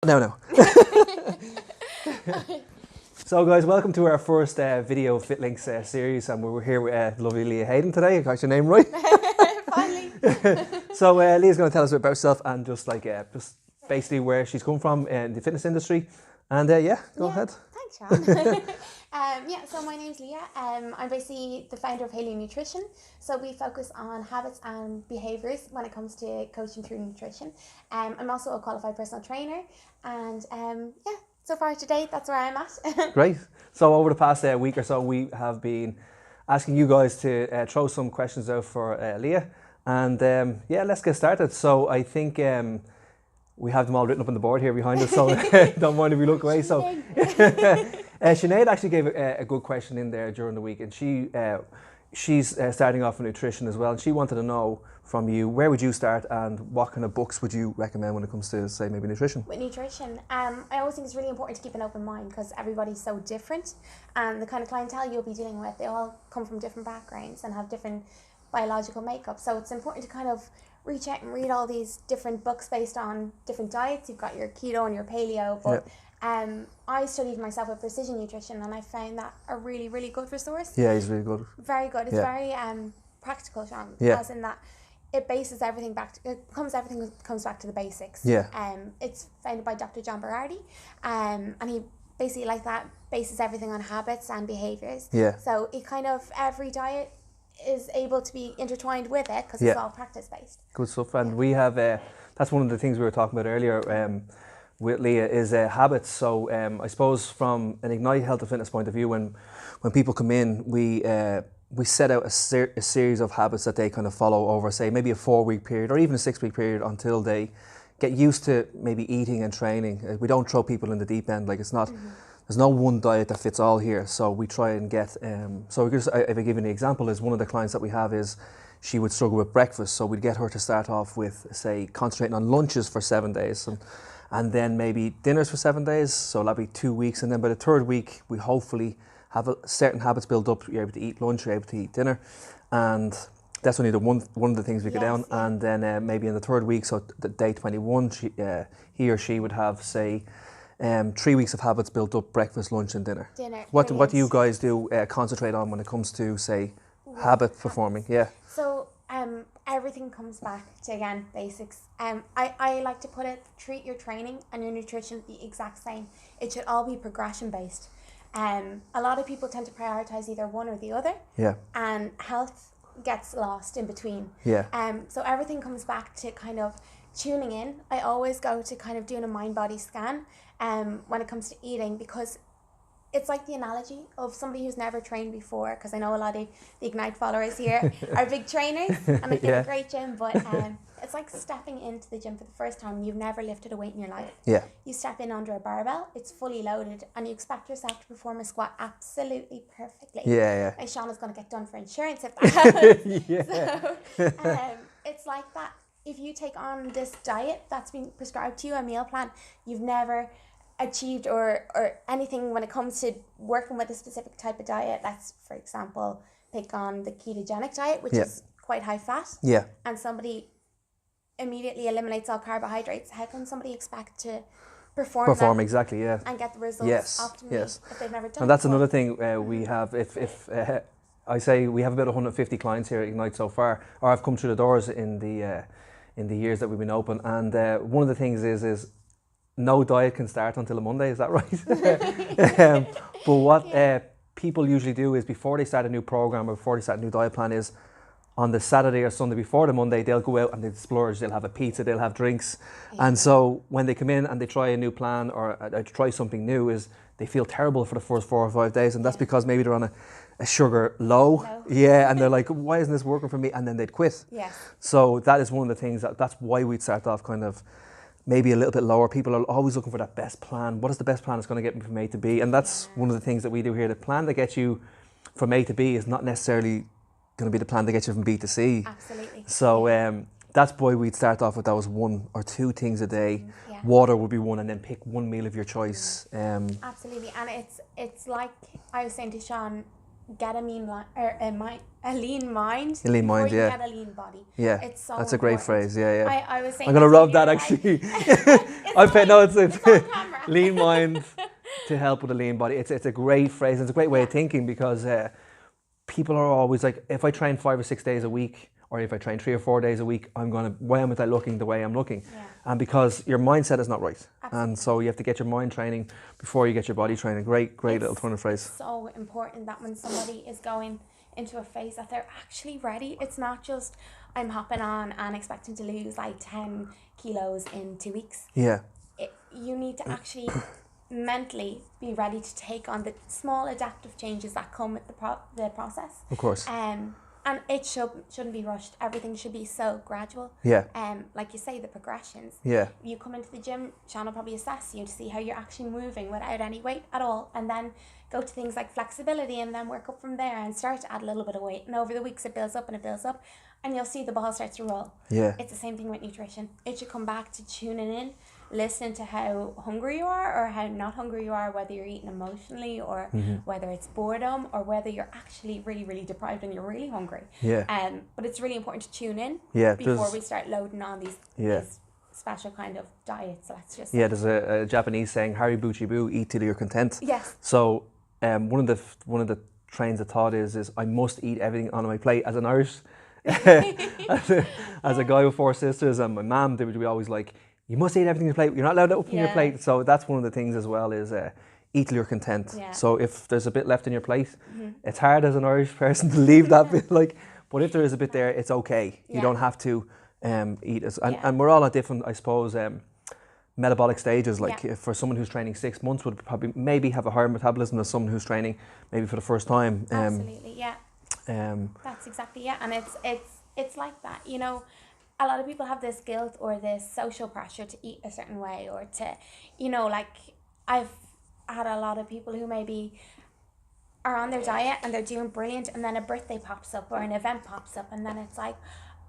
No. So guys, welcome to our first video FitLinks series, and we're here with lovely Leah Hayden today. I got your name right. Finally. So Leah's going to tell us a bit about herself and just basically where she's come from in the fitness industry. And go ahead. Thanks, Sean. So my name's Leah. I'm basically the founder of Haley Nutrition. So we focus on habits and behaviours when it comes to coaching through nutrition. I'm also a qualified personal trainer, and so far to date, that's where I'm at. Great. So over the past week or so, we have been asking you guys to throw some questions out for Leah, and let's get started. So I think we have them all written up on the board here behind us, so don't mind if we look away. So Sinead actually gave a good question in there during the week, and she's starting off with nutrition as well, and she wanted to know from you, where would you start and what kind of books would you recommend when it comes to, say, maybe nutrition? With nutrition, I always think it's really important to keep an open mind because everybody's so different, and the kind of clientele you'll be dealing with, they all come from different backgrounds and have different biological makeup. So it's important to kind of reach out and read all these different books based on different diets. You've got your keto and your paleo, but I studied myself with precision nutrition, and I found that a really, really good resource. Yeah, he's really good. Very good. It's very practical, Sean. Yeah. As in that it bases everything back to, everything comes back to the basics. Yeah. It's founded by Dr. John Berardi, and he basically like that bases everything on habits and behaviours. Yeah. So it kind of, every diet is able to be intertwined with it because it's all practice based. Good stuff. And we have that's one of the things we were talking about earlier with Leah is habits. So I suppose from an Ignite Health and Fitness point of view, when people come in, we set out a series of habits that they kind of follow over, say, maybe a 4-week period or even a 6-week period until they get used to maybe eating and training. We don't throw people in the deep end. Like, it's not, there's no one diet that fits all here. So we try and get, if I give you an example, is one of the clients that we have is, she would struggle with breakfast. So we'd get her to start off with, say, concentrating on lunches for 7 days and then maybe dinners for 7 days. So that'll be 2 weeks. And then by the 3rd week, we hopefully have certain habits built up. You're able to eat lunch, you're able to eat dinner. And that's only one of the things we get down. Yeah. And then maybe in the 3rd week, so day 21, he or she would have, say, 3 weeks of habits built up: breakfast, lunch and dinner. What do you guys do concentrate on when it comes to, say, habit performing? Yeah. So everything comes back to, again, basics. I like to put it, treat your training and your nutrition the exact same. It should all be progression based. A lot of people tend to prioritize either one or the other. Yeah. And health gets lost in between. Yeah. So everything comes back to kind of tuning in. I always go to kind of doing a mind-body scan when it comes to eating, because it's like the analogy of somebody who's never trained before, because I know a lot of the Ignite followers here are big trainers and they have a great gym, but it's like stepping into the gym for the first time. You've never lifted a weight in your life. Yeah. You step in under a barbell, it's fully loaded, and you expect yourself to perform a squat absolutely perfectly. Yeah. And Sean is going to get done for insurance if that happens. Yeah. So it's like that. If you take on this diet that's been prescribed to you, a meal plan, you've never achieved or anything when it comes to working with a specific type of diet. Let's, for example, pick on the ketogenic diet, which is quite high fat. Yeah. And somebody immediately eliminates all carbohydrates. How can somebody expect to perform exactly, yeah, and get the results optimally if they've never done it? And that's another thing we have. If I say we have about 150 clients here at Ignite so far, or I've come through the doors in the years that we've been open, and one of the things is no diet can start until a Monday. Is that right? But what people usually do is, before they start a new program or before they start a new diet plan, is on the Saturday or Sunday before the Monday, they'll go out and they'll splurge. They'll have a pizza, they'll have drinks. Yeah. And so when they come in and they try a new plan or try something new, is they feel terrible for the first 4 or 5 days. And that's because maybe they're on a sugar low. Yeah, and they're like, why isn't this working for me? And then they'd quit. Yeah. So that is one of the things, that's why we'd start off kind of maybe a little bit lower. People are always looking for that best plan. What is the best plan that's going to get me from A to B? And that's one of the things that we do here. The plan that gets you from A to B is not necessarily going to be the plan that gets you from B to C. Absolutely. So that's why we'd start off with those 1 or 2 things a day. Yeah. Water would be one, and then pick one meal of your choice. Absolutely. And it's like I was saying to Sean, get a lean mind A lean before mind, you yeah. get a lean body. Yeah, it's so that's a great important. phrase. Yeah, yeah. I was saying I'm gonna rub that like, actually. it's I bet no, on camera. lean mind to help with a lean body. It's a great phrase. It's a great way of thinking because people are always like, if I train 5 or 6 days a week, or if I train 3 or 4 days a week, why am I looking the way I'm looking? Yeah. And because your mindset is not right. Absolutely. And so you have to get your mind training before you get your body training. Great little turn of phrase. It's so important that when somebody is going into a phase that they're actually ready, it's not just I'm hopping on and expecting to lose like 10 kilos in 2 weeks. Yeah. You need to actually mentally be ready to take on the small adaptive changes that come with the process. Of course. And it shouldn't be rushed. Everything should be so gradual. Yeah. Like you say, the progressions. Yeah. You come into the gym, Sean will probably assess you to see how you're actually moving without any weight at all, and then go to things like flexibility, and then work up from there and start to add a little bit of weight. And over the weeks, it builds up, and you'll see the ball start to roll. Yeah. It's the same thing with nutrition. It should come back to tuning in, listening to how hungry you are or how not hungry you are, whether you're eating emotionally or whether it's boredom or whether you're actually really, really deprived and you're really hungry. Yeah. But it's really important to tune in before we start loading on these special kind of diets, let's just say. Yeah, there's a Japanese saying, Hari Buchi Bu, eat till you're content. Yes. So one of the trains of thought is I must eat everything on my plate. As an Irish, as a guy with 4 sisters and my mum, they would be always like, you must eat everything on your plate. You're not allowed to open your plate. So that's one of the things as well is eat till you're content. Yeah. So if there's a bit left in your plate, it's hard as an Irish person to leave that bit. But if there is a bit there, it's okay. You don't have to eat it. And we're all at different, I suppose, metabolic stages. Like for someone who's training 6 months would probably maybe have a higher metabolism than someone who's training maybe for the first time. Absolutely, yeah. That's exactly it. And it's like that, you know. A lot of people have this guilt or this social pressure to eat a certain way or to, you know, like I've had a lot of people who maybe are on their diet and they're doing brilliant, and then a birthday pops up or an event pops up, and then it's like,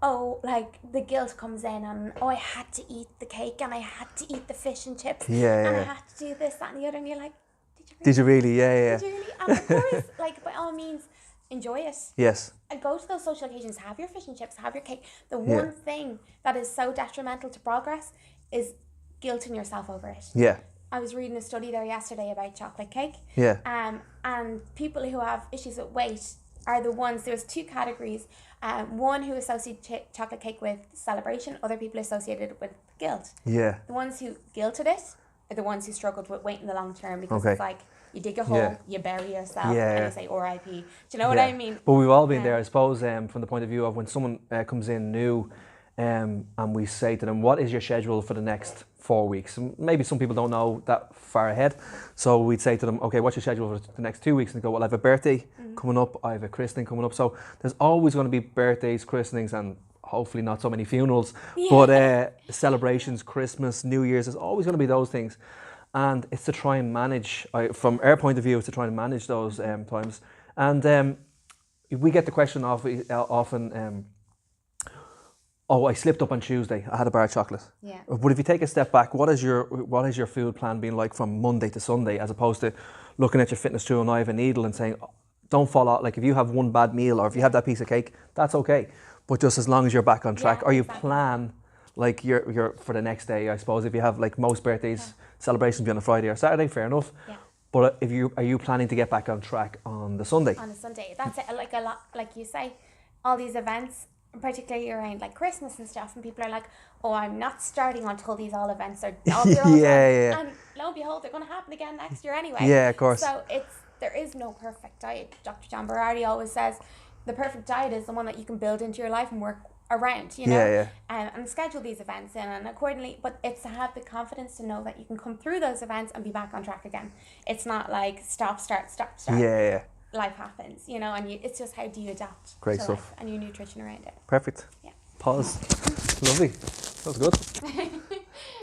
oh, like the guilt comes in and, oh, I had to eat the cake and I had to eat the fish and chips and I had to do this, that and the other, and you're like, did you really? Yeah. Did you really? And of course, like by all means, enjoy it. Yes. And go to those social occasions, have your fish and chips, have your cake. The one thing that is so detrimental to progress is guilting yourself over it. Yeah. I was reading a study there yesterday about chocolate cake. Yeah. And people who have issues with weight are the ones, there's 2 categories. One who associate chocolate cake with celebration, other people associated it with guilt. Yeah. The ones who guilted it are the ones who struggled with weight in the long term, because it's like, you dig a hole, you bury yourself, and you say R.I.P. Do you know what I mean? But we've all been there, I suppose, from the point of view of when someone comes in new and we say to them, what is your schedule for the next 4 weeks? And maybe some people don't know that far ahead. So we'd say to them, okay, what's your schedule for the next 2 weeks? And they go, well, I have a birthday coming up, I have a christening coming up. So there's always going to be birthdays, christenings, and hopefully not so many funerals, but celebrations, Christmas, New Year's, there's always going to be those things. And it's to try and manage, from our point of view, it's to try and manage those times. And we get the question often, oh, I slipped up on Tuesday, I had a bar of chocolate. Yeah. But if you take a step back, what is your food plan been like from Monday to Sunday, as opposed to looking at your fitness through a knife and needle and saying, oh, don't fall out. Like if you have one bad meal or if you have that piece of cake, that's okay. But just as long as you're back on track, or you plan like you're for the next day, I suppose. If you have like most birthdays, celebrations be on a Friday or Saturday, fair enough. Yeah. But are you planning to get back on track on the Sunday? On the Sunday, that's it. Like a lot, like you say, all these events, particularly around like Christmas and stuff, and people are like, oh, I'm not starting until these all events are all yeah. And lo and behold, they're going to happen again next year anyway. Yeah, of course. So there is no perfect diet. Dr. John Berardi always says the perfect diet is the one that you can build into your life and work around, you know, and schedule these events in and accordingly. But it's to have the confidence to know that you can come through those events and be back on track again. It's not like stop, start. Yeah. Life happens, you know, and it's just how do you adapt Great to stuff. life and your nutrition around it. Perfect. Yeah. Pause. Lovely. That was good.